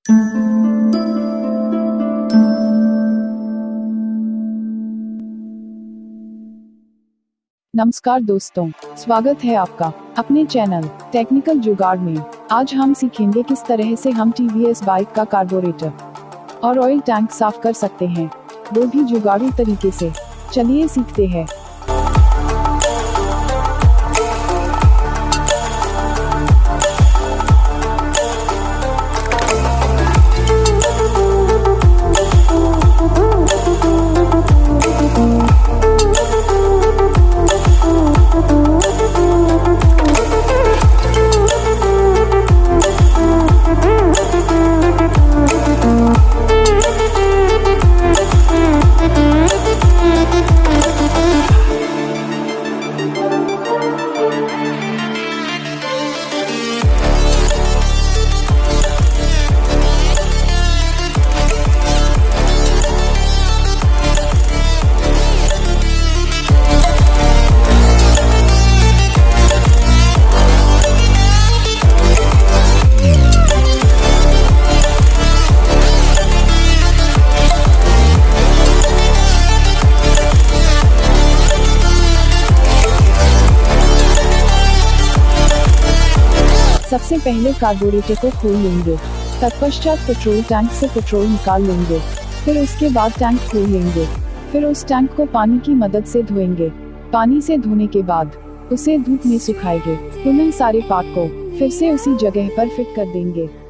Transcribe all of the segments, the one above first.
नमस्कार दोस्तों, स्वागत है आपका अपने चैनल टेक्निकल जुगाड़ में। आज हम सीखेंगे किस तरह से हम TVS बाइक का कार्बोरेटर और ऑयल टैंक साफ कर सकते हैं, वो भी जुगाड़ू तरीके से। चलिए सीखते हैं। सबसे पहले कार्बोरेटर को खोल लेंगे, तत्पश्चात पेट्रोल टैंक से पेट्रोल निकाल लेंगे। फिर उसके बाद टैंक खोल लेंगे। फिर उस टैंक को पानी की मदद से धोएंगे। पानी से धोने के बाद उसे धूप में सुखाएंगे। पुनः सारे पार्ट को फिर से उसी जगह पर फिट कर देंगे।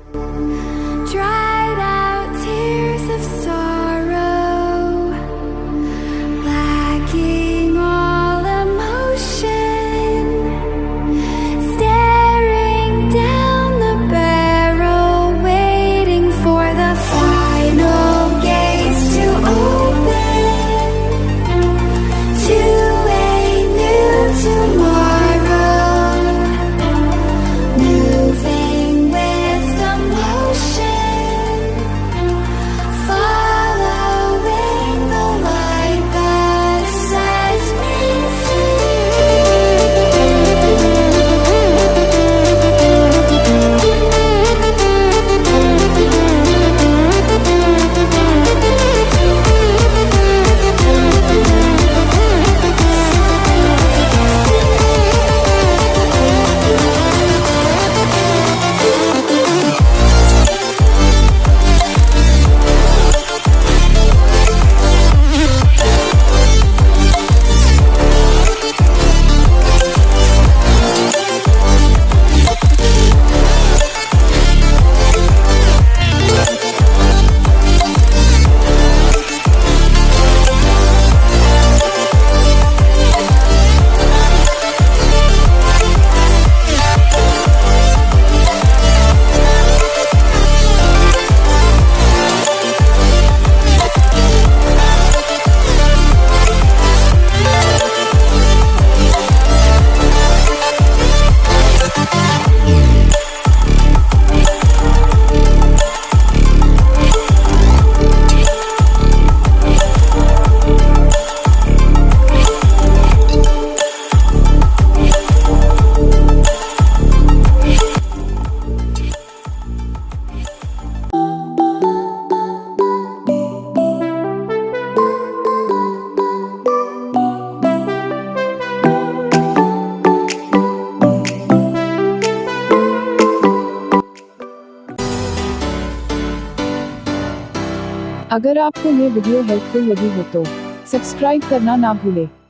अगर आपको ये वीडियो हेल्पफुल लगी हो तो सब्सक्राइब करना ना भूलें।